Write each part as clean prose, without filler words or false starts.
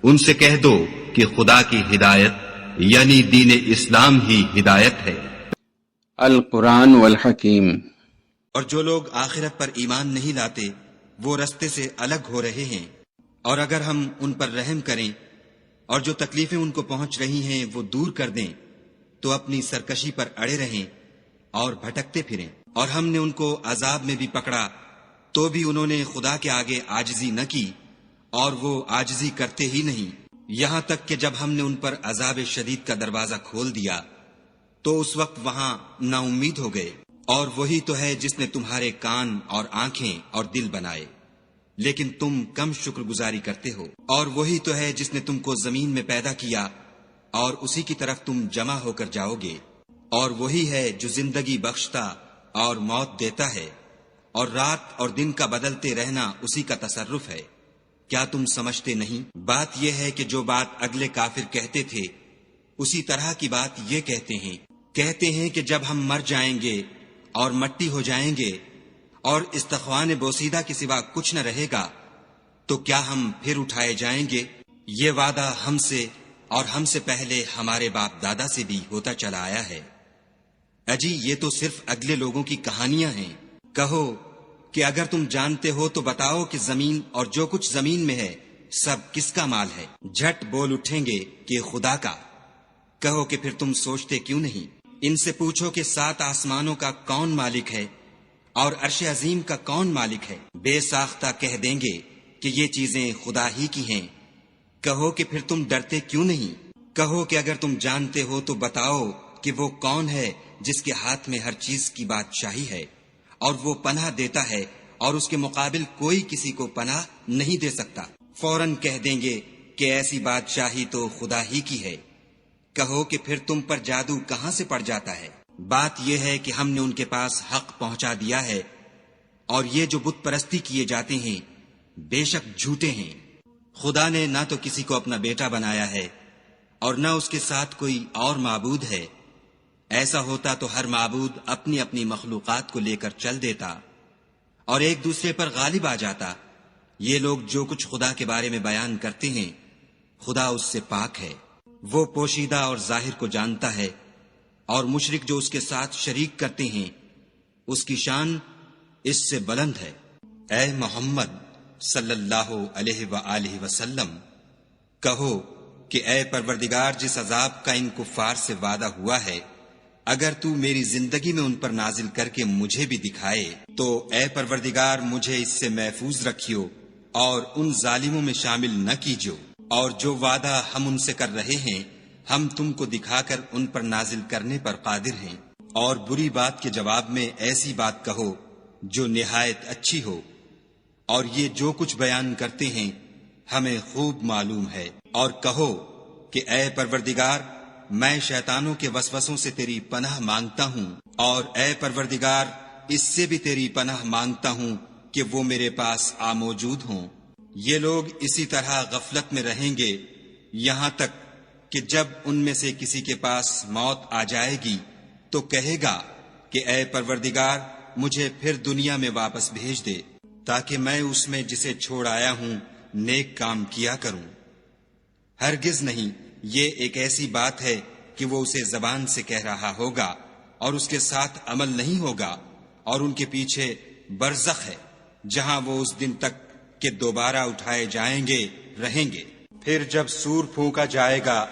ان سے کہہ دو کہ خدا کی ہدایت یعنی دین اسلام ہی ہدایت ہے۔ القرآن والحکیم۔ اور جو لوگ آخرت پر ایمان نہیں لاتے وہ رستے سے الگ ہو رہے ہیں، اور اگر ہم ان پر رحم کریں اور جو تکلیفیں ان کو پہنچ رہی ہیں وہ دور کر دیں تو اپنی سرکشی پر اڑے رہیں اور بھٹکتے پھریں۔ اور ہم نے ان کو عذاب میں بھی پکڑا تو بھی انہوں نے خدا کے آگے عاجزی نہ کی، اور وہ عاجزی کرتے ہی نہیں، یہاں تک کہ جب ہم نے ان پر عذاب شدید کا دروازہ کھول دیا تو اس وقت وہاں نا امید ہو گئے۔ اور وہی تو ہے جس نے تمہارے کان اور آنکھیں اور دل بنائے، لیکن تم کم شکر گزاری کرتے ہو۔ اور وہی تو ہے جس نے تم کو زمین میں پیدا کیا اور اسی کی طرف تم جمع ہو کر جاؤ گے۔ اور وہی ہے جو زندگی بخشتا اور موت دیتا ہے، اور رات اور دن کا بدلتے رہنا اسی کا تصرف ہے۔ کیا تم سمجھتے نہیں؟ بات یہ ہے کہ جو بات اگلے کافر کہتے تھے اسی طرح کی بات یہ کہتے ہیں کہ جب ہم مر جائیں گے اور مٹی ہو جائیں گے اور استخوان بوسیدہ کے سوا کچھ نہ رہے گا تو کیا ہم پھر اٹھائے جائیں گے؟ یہ وعدہ ہم سے اور ہم سے پہلے ہمارے باپ دادا سے بھی ہوتا چلا آیا ہے۔ اجی یہ تو صرف اگلے لوگوں کی کہانیاں ہیں۔ کہو کہ اگر تم جانتے ہو تو بتاؤ کہ زمین اور جو کچھ زمین میں ہے سب کس کا مال ہے؟ جھٹ بول اٹھیں گے کہ خدا کا۔ کہو کہ پھر تم سوچتے کیوں نہیں؟ ان سے پوچھو کہ 7 آسمانوں کا کون مالک ہے اور عرش عظیم کا کون مالک ہے؟ بے ساختہ کہہ دیں گے کہ یہ چیزیں خدا ہی کی ہیں۔ کہو کہ پھر تم ڈرتے کیوں نہیں؟ کہو کہ اگر تم جانتے ہو تو بتاؤ کہ وہ کون ہے جس کے ہاتھ میں ہر چیز کی بادشاہی ہے، اور وہ پناہ دیتا ہے اور اس کے مقابل کوئی کسی کو پناہ نہیں دے سکتا۔ فوراً کہہ دیں گے کہ ایسی بادشاہی تو خدا ہی کی ہے۔ کہو کہ پھر تم پر جادو کہاں سے پڑ جاتا ہے؟ بات یہ ہے کہ ہم نے ان کے پاس حق پہنچا دیا ہے، اور یہ جو بت پرستی کیے جاتے ہیں بے شک جھوٹے ہیں۔ خدا نے نہ تو کسی کو اپنا بیٹا بنایا ہے اور نہ اس کے ساتھ کوئی اور معبود ہے۔ ایسا ہوتا تو ہر معبود اپنی اپنی مخلوقات کو لے کر چل دیتا اور ایک دوسرے پر غالب آ جاتا۔ یہ لوگ جو کچھ خدا کے بارے میں بیان کرتے ہیں خدا اس سے پاک ہے، وہ پوشیدہ اور ظاہر کو جانتا ہے، اور مشرک جو اس کے ساتھ شریک کرتے ہیں اس کی شان اس سے بلند ہے۔ اے محمد صلی اللہ علیہ وآلہ وسلم، کہو کہ اے پروردگار، جس عذاب کا ان کفار سے وعدہ ہوا ہے اگر تو میری زندگی میں ان پر نازل کر کے مجھے بھی دکھائے تو اے پروردگار مجھے اس سے محفوظ رکھیو اور ان ظالموں میں شامل نہ کیجو۔ اور جو وعدہ ہم ان سے کر رہے ہیں ہم تم کو دکھا کر ان پر نازل کرنے پر قادر ہیں۔ اور بری بات کے جواب میں ایسی بات کہو جو نہایت اچھی ہو، اور یہ جو کچھ بیان کرتے ہیں ہمیں خوب معلوم ہے۔ اور کہو کہ اے پروردگار، میں شیطانوں کے وسوسوں سے تیری پناہ مانگتا ہوں، اور اے پروردگار اس سے بھی تیری پناہ مانگتا ہوں کہ وہ میرے پاس آ موجود ہوں۔ یہ لوگ اسی طرح غفلت میں رہیں گے یہاں تک کہ جب ان میں سے کسی کے پاس موت آ جائے گی تو کہے گا کہ اے پروردگار مجھے پھر دنیا میں واپس بھیج دے تاکہ میں اس میں جسے چھوڑ آیا ہوں نیک کام کیا کروں۔ ہرگز نہیں، یہ ایک ایسی بات ہے کہ وہ اسے زبان سے کہہ رہا ہوگا اور اس کے ساتھ عمل نہیں ہوگا، اور ان کے پیچھے برزخ ہے جہاں وہ اس دن تک کہ دوبارہ اٹھائے جائیں گے رہیں گے۔ پھر جب سور پھونکا جائے گا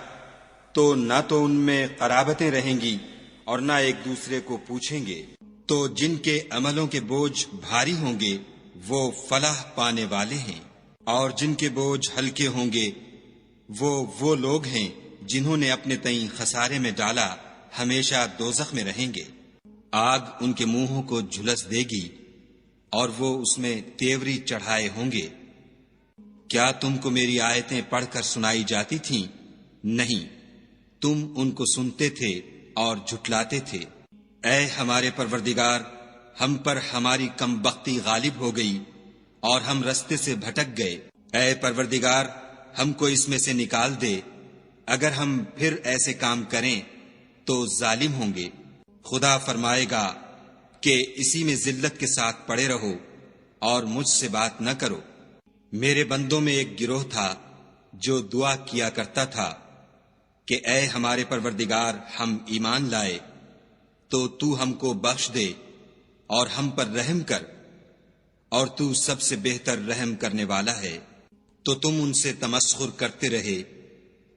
تو نہ تو ان میں قرابتیں رہیں گی اور نہ ایک دوسرے کو پوچھیں گے۔ تو جن کے عملوں کے بوجھ بھاری ہوں گے وہ فلاح پانے والے ہیں، اور جن کے بوجھ ہلکے ہوں گے وہ لوگ ہیں جنہوں نے اپنے تئیں خسارے میں ڈالا، ہمیشہ دوزخ میں رہیں گے۔ آگ ان کے منہوں کو جھلس دے گی اور وہ اس میں تیوری چڑھائے ہوں گے۔ کیا تم کو میری آیتیں پڑھ کر سنائی جاتی تھیں؟ نہیں، تم ان کو سنتے تھے اور جھٹلاتے تھے۔ اے ہمارے پروردگار، ہم پر ہماری کم بختی غالب ہو گئی اور ہم رستے سے بھٹک گئے۔ اے پروردگار ہم کو اس میں سے نکال دے، اگر ہم پھر ایسے کام کریں تو ظالم ہوں گے۔ خدا فرمائے گا کہ اسی میں ذلت کے ساتھ پڑے رہو اور مجھ سے بات نہ کرو۔ میرے بندوں میں ایک گروہ تھا جو دعا کیا کرتا تھا کہ اے ہمارے پروردگار ہم ایمان لائے تو تو ہم کو بخش دے اور ہم پر رحم کر، اور تو سب سے بہتر رحم کرنے والا ہے، تو تم ان سے تمسخر کرتے رہے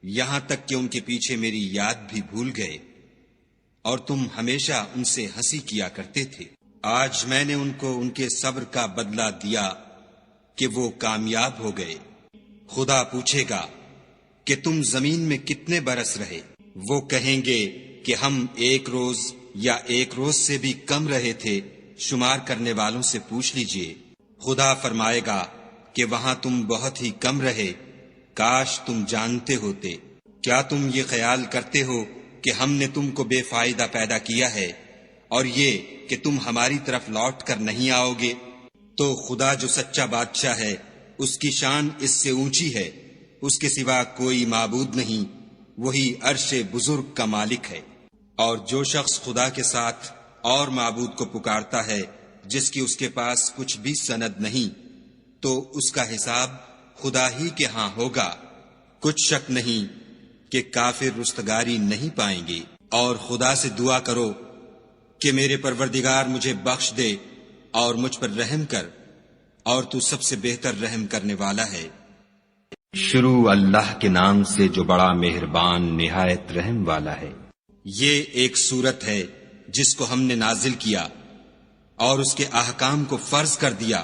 یہاں تک کہ ان کے پیچھے میری یاد بھی بھول گئے، اور تم ہمیشہ ان سے ہنسی کیا کرتے تھے۔ آج میں نے ان کو ان کے صبر کا بدلہ دیا کہ وہ کامیاب ہو گئے۔ خدا پوچھے گا کہ تم زمین میں کتنے برس رہے؟ وہ کہیں گے کہ ہم 1 روز یا 1 روز سے بھی کم رہے تھے، شمار کرنے والوں سے پوچھ لیجئے۔ خدا فرمائے گا کہ وہاں تم بہت ہی کم رہے، کاش تم جانتے ہوتے۔ کیا تم یہ خیال کرتے ہو کہ ہم نے تم کو بے فائدہ پیدا کیا ہے اور یہ کہ تم ہماری طرف لوٹ کر نہیں آؤ گے؟ تو خدا جو سچا بادشاہ ہے، اس کی شان اس سے اونچی ہے، اس کے سوا کوئی معبود نہیں، وہی عرش بزرگ کا مالک ہے۔ اور جو شخص خدا کے ساتھ اور معبود کو پکارتا ہے جس کی اس کے پاس کچھ بھی سند نہیں، تو اس کا حساب خدا ہی کے ہاں ہوگا۔ کچھ شک نہیں کہ کافر رستگاری نہیں پائیں گے۔ اور خدا سے دعا کرو کہ میرے پروردگار مجھے بخش دے اور مجھ پر رحم کر، اور تو سب سے بہتر رحم کرنے والا ہے۔ شروع اللہ کے نام سے جو بڑا مہربان نہایت رحم والا ہے۔ یہ ایک سورت ہے جس کو ہم نے نازل کیا اور اس کے احکام کو فرض کر دیا،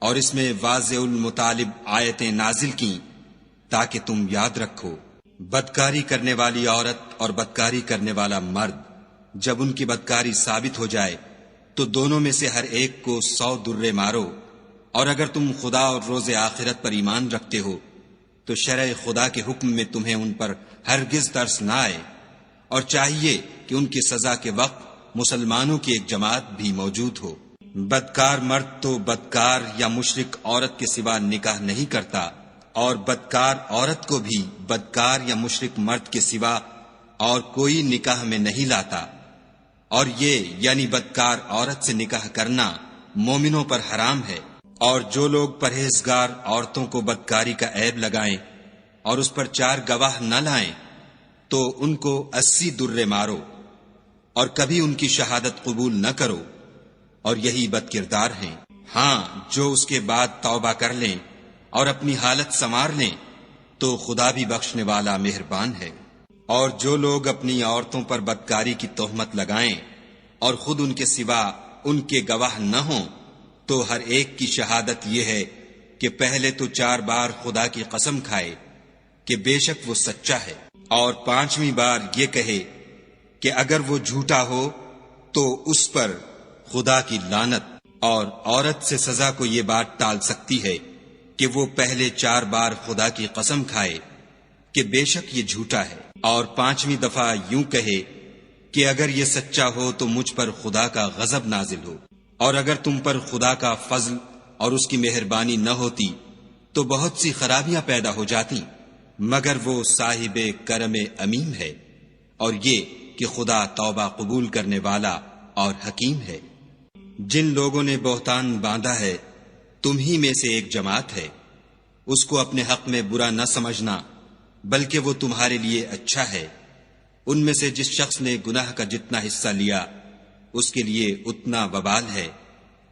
اور اس میں واضح المطالب آیتیں نازل کیں تاکہ تم یاد رکھو۔ بدکاری کرنے والی عورت اور بدکاری کرنے والا مرد جب ان کی بدکاری ثابت ہو جائے تو دونوں میں سے ہر ایک کو 100 درے مارو، اور اگر تم خدا اور روز آخرت پر ایمان رکھتے ہو تو شرع خدا کے حکم میں تمہیں ان پر ہرگز ترس نہ آئے، اور چاہیے کہ ان کی سزا کے وقت مسلمانوں کی ایک جماعت بھی موجود ہو۔ بدکار مرد تو بدکار یا مشرک عورت کے سوا نکاح نہیں کرتا، اور بدکار عورت کو بھی بدکار یا مشرک مرد کے سوا اور کوئی نکاح میں نہیں لاتا، اور یہ یعنی بدکار عورت سے نکاح کرنا مومنوں پر حرام ہے۔ اور جو لوگ پرہیزگار عورتوں کو بدکاری کا عیب لگائیں اور اس پر 4 گواہ نہ لائیں تو ان کو 80 درے مارو، اور کبھی ان کی شہادت قبول نہ کرو، اور یہی بد کردار ہیں۔ ہاں، جو اس کے بعد توبہ کر لیں اور اپنی حالت سنوار لیں تو خدا بھی بخشنے والا مہربان ہے۔ اور جو لوگ اپنی عورتوں پر بدکاری کی تہمت لگائیں اور خود ان کے سوا ان کے گواہ نہ ہوں تو ہر ایک کی شہادت یہ ہے کہ پہلے تو 4 بار خدا کی قسم کھائے کہ بے شک وہ سچا ہے، اور 5ویں بار یہ کہے کہ اگر وہ جھوٹا ہو تو اس پر خدا کی لعنت۔ اور عورت سے سزا کو یہ بات ٹال سکتی ہے کہ وہ پہلے 4 بار خدا کی قسم کھائے کہ بے شک یہ جھوٹا ہے، اور 5ویں دفعہ یوں کہے کہ اگر یہ سچا ہو تو مجھ پر خدا کا غضب نازل ہو۔ اور اگر تم پر خدا کا فضل اور اس کی مہربانی نہ ہوتی تو بہت سی خرابیاں پیدا ہو جاتی، مگر وہ صاحب کرم امیم ہے، اور یہ کہ خدا توبہ قبول کرنے والا اور حکیم ہے۔ جن لوگوں نے بہتان باندھا ہے تم ہی میں سے ایک جماعت ہے، اس کو اپنے حق میں برا نہ سمجھنا بلکہ وہ تمہارے لیے اچھا ہے۔ ان میں سے جس شخص نے گناہ کا جتنا حصہ لیا اس کے لیے اتنا وبال ہے،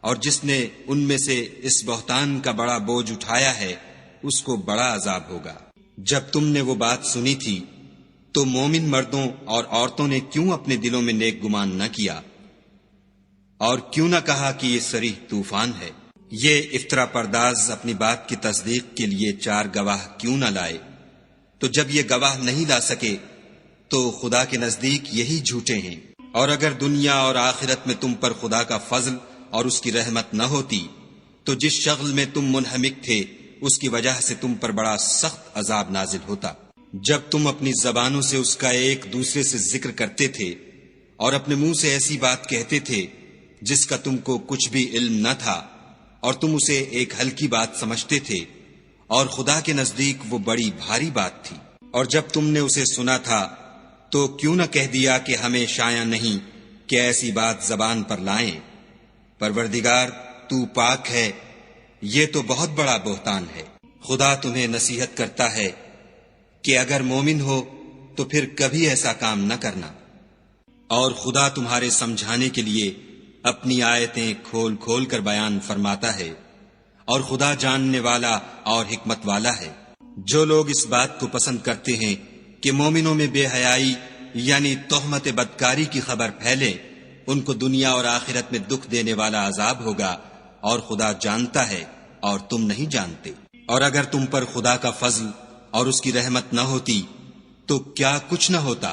اور جس نے ان میں سے اس بہتان کا بڑا بوجھ اٹھایا ہے اس کو بڑا عذاب ہوگا۔ جب تم نے وہ بات سنی تھی تو مومن مردوں اور عورتوں نے کیوں اپنے دلوں میں نیک گمان نہ کیا، اور کیوں نہ کہا کہ یہ صریح طوفان ہے؟ یہ افطرا پرداز اپنی بات کی تصدیق کے لیے 4 گواہ کیوں نہ لائے؟ تو جب یہ گواہ نہیں لا سکے تو خدا کے نزدیک یہی جھوٹے ہیں۔ اور اگر دنیا اور آخرت میں تم پر خدا کا فضل اور اس کی رحمت نہ ہوتی تو جس شغل میں تم منہمک تھے اس کی وجہ سے تم پر بڑا سخت عذاب نازل ہوتا۔ جب تم اپنی زبانوں سے اس کا ایک دوسرے سے ذکر کرتے تھے اور اپنے منہ سے ایسی بات کہتے تھے جس کا تم کو کچھ بھی علم نہ تھا، اور تم اسے ایک ہلکی بات سمجھتے تھے، اور خدا کے نزدیک وہ بڑی بھاری بات تھی۔ اور جب تم نے اسے سنا تھا تو کیوں نہ کہہ دیا کہ ہمیں شایع نہیں کہ ایسی بات زبان پر لائیں؟ پروردگار تو پاک ہے، یہ تو بہت بڑا بہتان ہے۔ खुदा तुम्हें नसीहत करता है कि अगर मोमिन हो तो फिर कभी ऐसा काम न करना। और खुदा तुम्हारे समझाने के लिए अपनी आयतें खोल खोल कर बयान फरमाता है, और खुदा जानने वाला और हिकमत वाला है। जो लोग इस बात को पसंद करते हैं कि मोमिनों में बेहयाई यानी तोहमत बदकारी की खबर फैले, उनको दुनिया और आखिरत में दुख देने वाला अजाब होगा, और खुदा जानता है और तुम नहीं जानते। और अगर तुम पर खुदा का फजल और उसकी रहमत न होती तो क्या कुछ न होता,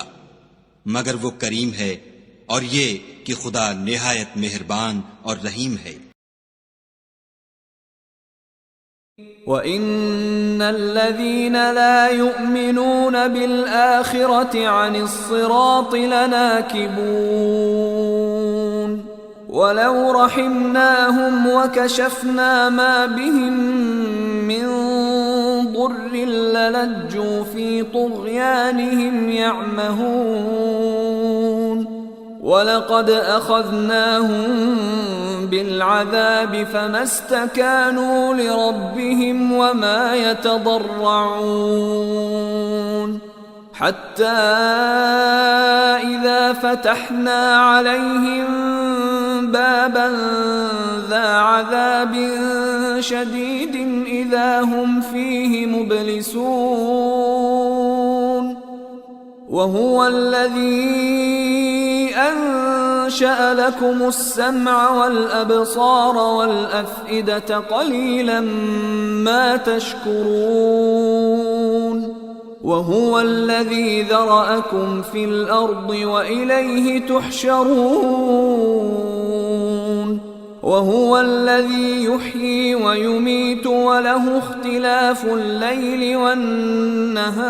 मगर वो करीम है, और ये कि खुदा निहायत मेहरबान और रहीम है। وَإِنَّ الَّذِينَ لَا يُؤْمِنُونَ بِالْآخِرَةِ عَنِ الصِّرَاطِ لَنَاكِبُونَ وَلَوْ رَحِمْنَاهُمْ وَكَشَفْنَا مَا بِهِمْ مِنْ ضُرٍّ لَلَجُّوا فِي طُغْيَانِهِمْ يَعْمَهُونَ وَلَقَدْ أَخَذْنَاهُمْ بِالْعَذَابِ فَمَا اسْتَكَانُوا لِرَبِّهِمْ وَمَا يَتَضَرَّعُونَ حَتَّى إِذَا فَتَحْنَا عَلَيْهِمْ بَابًا ذَا عَذَابٍ شَدِيدٍ إِذَا هُمْ فِيهِ مُبْلِسُونَ وَهُوَ الَّذِي أَنشَأَ لَكُمُ السَّمْعَ وَالْأَبْصَارَ وَالْأَفْئِدَةَ قَلِيلًا مَا تَشْكُرُونَ وَهُوَ الَّذِي ذَرَأَكُمْ فِي الْأَرْضِ وَإِلَيْهِ تُحْشَرُونَ وَهُوَ الَّذِي يُحْيِي وَيُمِيتُ وَلَهُ اخْتِلَافُ اللَّيْلِ وَالنَّهَارِ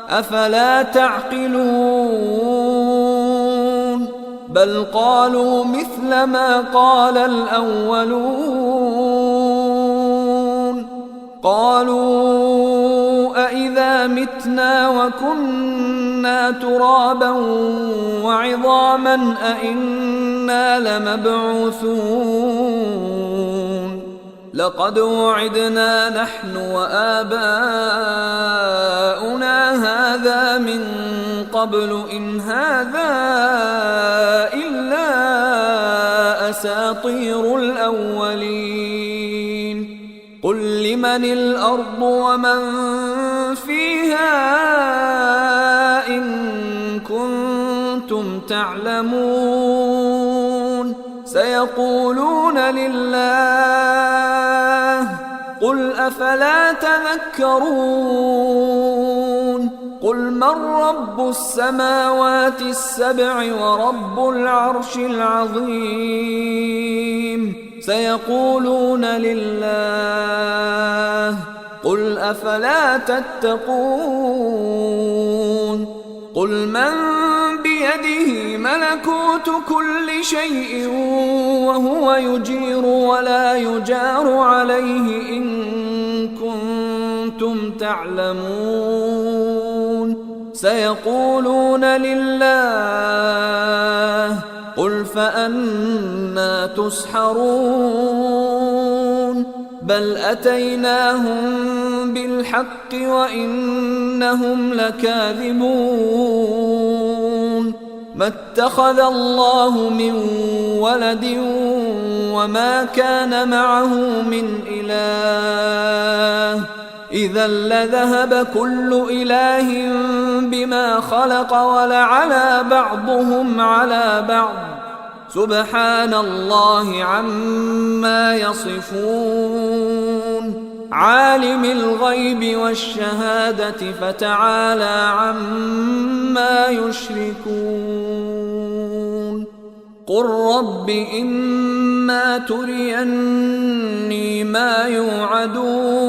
أَفَلَا تَعْقِلُونَ بَلْ قَالُوا مِثْلَ مَا قَالَ الْأَوَّلُونَ قَالُوا أَإِذَا مِتْنَا وَكُنَّا تُرَابًا وَعِظَامًا أَإِنَّا لَمَبْعُوثُونَ لَقَدْ وُعِدْنَا نَحْنُ وَآبَاؤُنَا هَذَا مِنْ قَبْلُ إِنْ هَذَا إِلَّا أَسَاطِيرُ الْأَوَّلِينَ قُلْ لِمَنِ الْأَرْضُ وَمَنْ فِيهَا إِن كُنتُمْ تَعْلَمُونَ سَيَقُولُونَ لِلَّهِ قُلْ أَفَلَا تَذَكَّرُونَ قُلْ مَنْ رَبُّ السَّمَاوَاتِ السَّبْعِ وَرَبُّ الْعَرْشِ الْعَظِيمِ سيقولون لله قل أفلا تتقون قل من بيده ملكوت كل شيء وهو يجير ولا يجار عليه إن كنتم تعلمون سيقولون لله قل فأنا تسحرون بل أتيناهم بالحق وإنهم لكاذبون ما اتخذ الله من ولد وما كان معه من إله إذا لذهب كل إله بما خلق ولعلى بعضهم على بعض سبحان الله عما يصفون عالم الغيب والشهادة فتعالى عما يشركون قل رب إما تريني ما يوعدون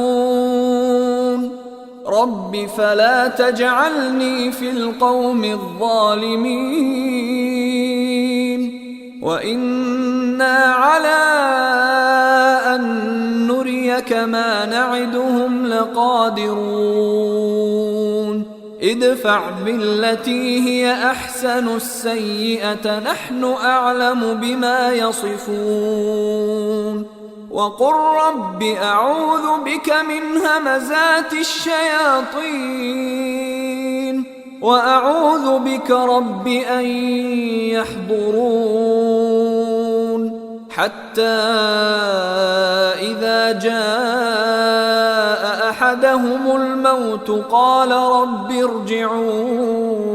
رب فلا تجعلني في القوم الظالمين وإنا على أن نريك ما نعدهم لقادرون ادفع بالتي هي أحسن السيئة نحن أعلم بما يصفون وقل رب أعوذ بك من همزات الشياطين وأعوذ بك رب أن يحضرون حتى إذا جاء أحدهم الموت قال رب ارجعون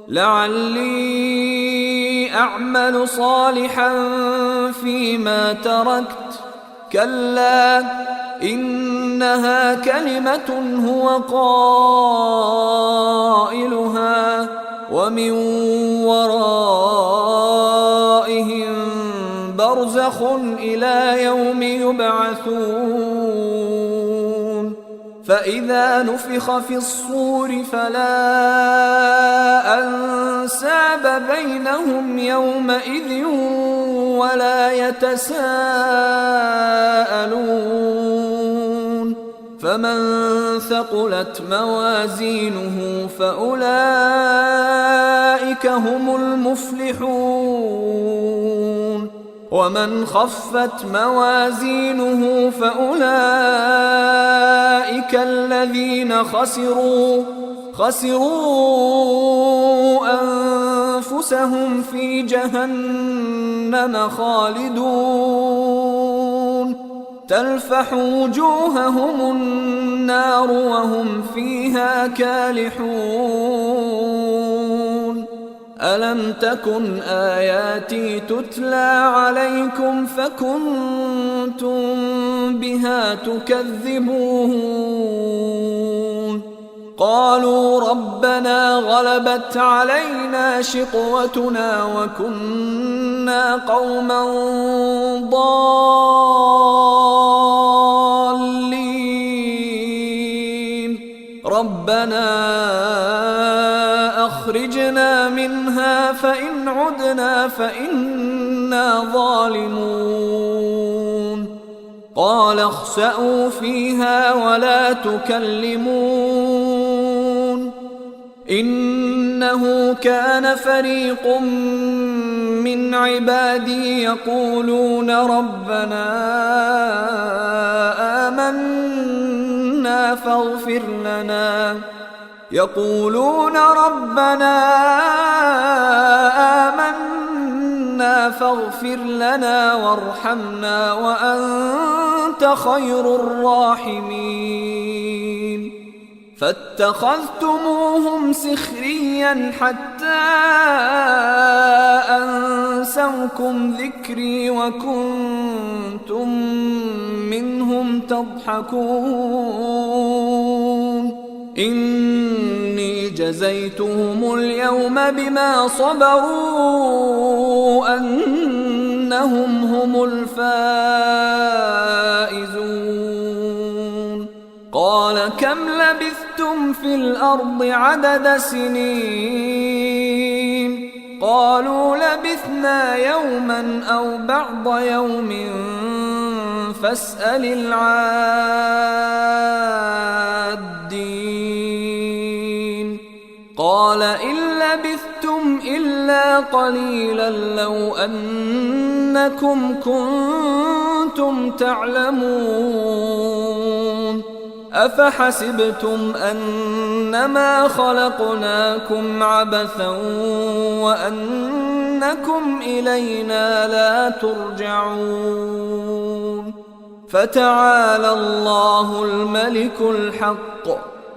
لعلي أعمل صالحا فيما تركت كلا إنها كلمة هو قائلها ومن ورائهم برزخ إلى يوم يبعثون فإذا نفخ في الصور فلا أنساب بينهم يومئذ ولا يتساءلون فمن ثقلت موازينه فأولئك هم المفلحون ومن خفت موازينه فأولئك الذين خسروا أنفسهم في جهنم خالدون تلفح وجوههم النار وهم فيها كالحون ألم تكن آياتي تتلى عليكم فكنتم بها تكذبون قالوا ربنا غلبت علينا شقوتنا وكنا قوما ضالين ربنا أخرجنا منها فإن عدنا فإنا ظالمون قال اخسأوا فيها ولا تكلمون إنه كان فريق من عبادي يقولون ربنا آمنا فاغفر لنا وارحمنا وأنت خير الراحمين فاتخذتموهم سخريا حتى أنسوكم ذكري وكنتم منهم تضحكون إني جزيتهم اليوم بما صبروا أنهم هم الفائزون قال كم لبثتم في الأرض عدد سنين قالوا لبثنا يوما أو بعض يوم فاسأل العادين قال إن لبثتم إلا قليلا لو أنكم كنتم تعلمون أفحسبتم أنما خلقناكم عبثا وأنكم إلينا لا ترجعون فتعالى الله الملك الحق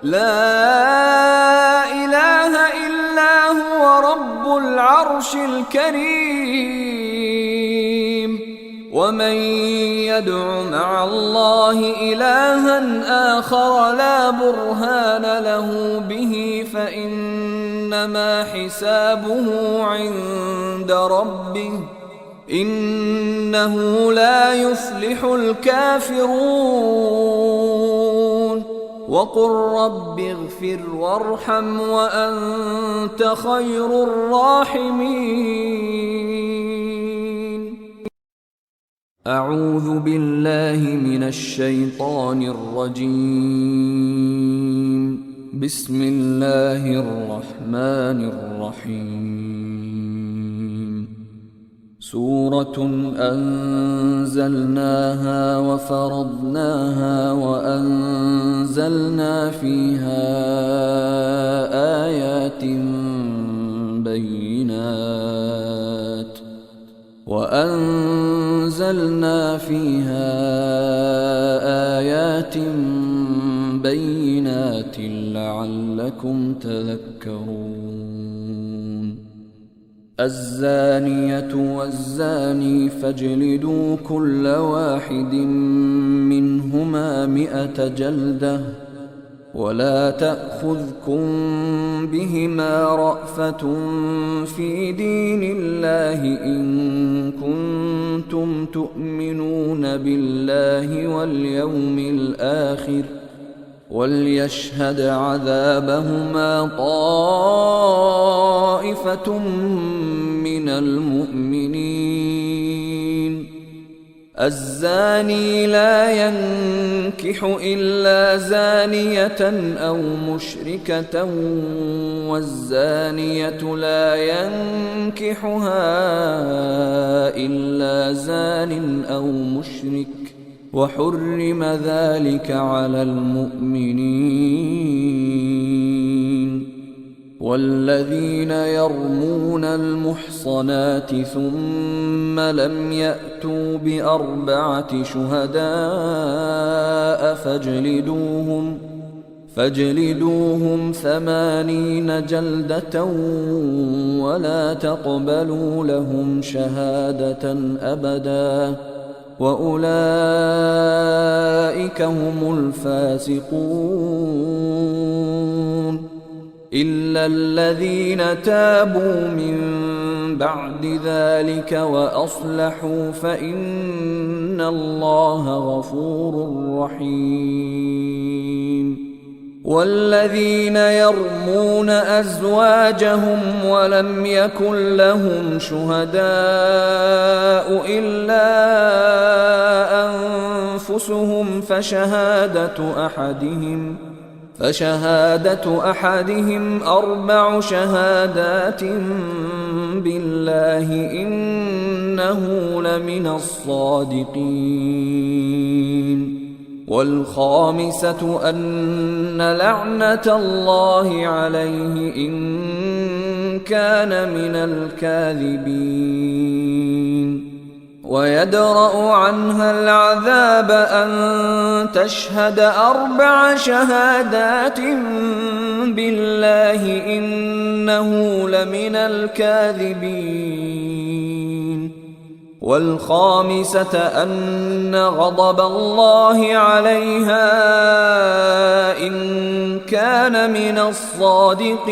لا إله إلا هو رب العرش الكريم ومن يدع مع الله إلها آخر لا برهان له به فإنما حسابه عند ربه إنه لا يفلح الكافرون وقل رب اغفر وارحم وأنت خير الراحمين أعوذ بالله من الشيطان الرجيم بسم الله الرحمن الرحيم سورة أنزلناها وفرضناها وأنزلنا فيها آيات بينات لعلكم تذكرون الزانية والزاني فاجلدوا كل واحد منهما 100 جلدة ولا تأخذكم بهما رأفة في دين الله إن كنتم تؤمنون بالله واليوم الآخر وليشهد عذابهما طائفة من المؤمنين الزاني لا ينكح إلا زانية أو مشركة والزانية لا ينكحها إلا زان أو مشرك وحرم ذلك على المؤمنين والذين يرمون المحصنات ثم لم يأتوا ب4 شهداء فاجلدوهم 80 جلدة ولا تقبلوا لهم شهادة أبدا وأولئك هم الفاسقون إلا الذين تابوا من بعد ذلك وأصلحوا فإن الله غفور رحيم والذين يرمون أزواجهم ولم يكن لهم شهداء إلا أنفسهم فشهادة أحدهم 4 شهادات بالله إنه لمن الصادقين والخامسة أن لعنة الله عليه إن كان من الكاذبين ويدرأ عنها العذاب أن تشهد 4 شهادات بالله إنه لمن الكاذبين والخامسة أن غضب الله عليها إن كان من الصادقين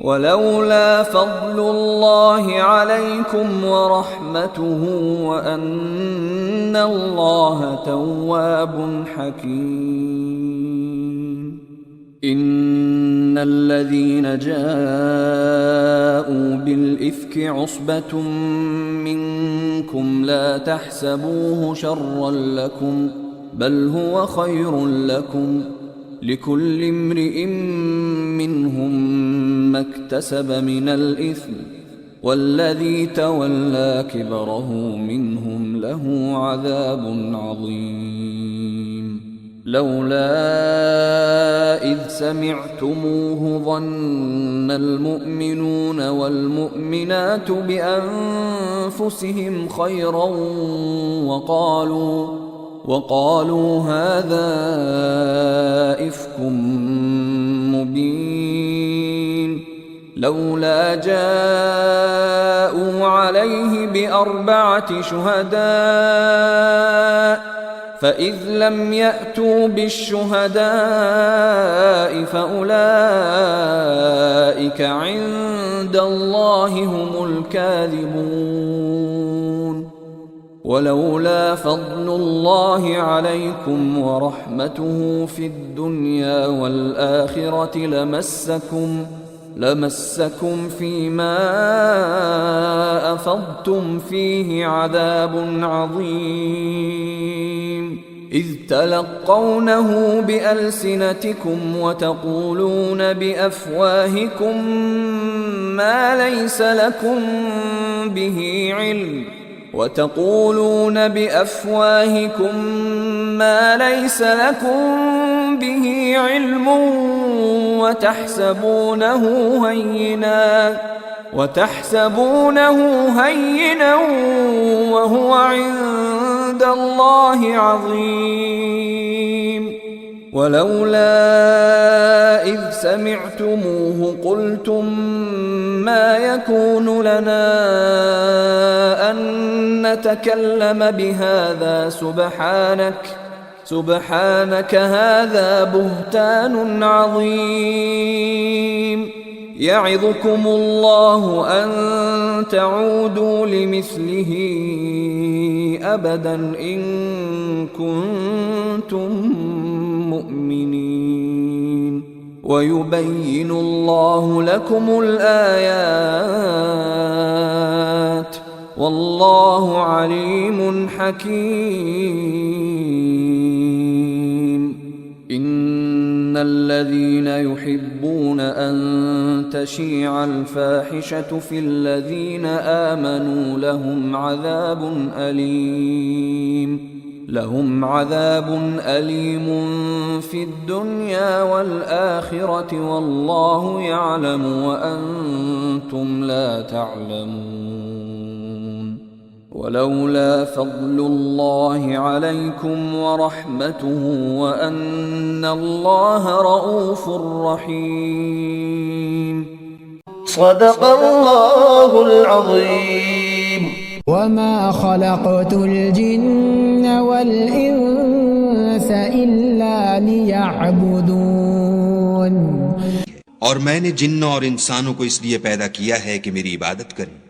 ولولا فضل الله عليكم ورحمته وأن الله تواب حكيم إن الذين جاءوا بالإفك عصبة منكم لا تحسبوه شرا لكم بل هو خير لكم لكل امرئ منهم ما اكتسب من الإثم والذي تولى كبره منهم له عذاب عظيم لولا إذ سمعتموه ظن المؤمنون والمؤمنات بأنفسهم خيرا وقالوا هذا إفك مبين لولا جاءوا عليه ب4 شهداء فإذ لم يأتوا بالشهداء فأولئك عند الله هم الكاذبون ولولا فضل الله عليكم ورحمته في الدنيا والآخرة لمسكم فيما أفضتم فيه عذاب عظيم إذ تلقونه بألسنتكم وتقولون بأفواهكم ما ليس لكم به علم وتحسبونه هينا وهو عند الله عظيم. ولولا إذ سمعتموه قلتم ما يكون لنا أن نتكلم بهذا سبحانك هذا بهتان عظيم. يعظكم الله أن تعودوا لمثله أبدا إن كنتم مؤمنين. ويبين الله لكم الآيات والله عليم حكيم. إن الذين يحبون أن تشيع الفاحشة في الذين آمنوا لهم عذاب أليم في الدنيا والآخرة والله يعلم وأنتم لا تعلمون. ولولا فضل الله عليكم ورحمته وأن الله رؤوف رحيم. صدق الله العظيم. وما خلقت الجن والإنس إلا ليعبدون. और मैंने जिन्न और इंसानों को इसलिए पैदा किया है कि मेरी इबादत करें।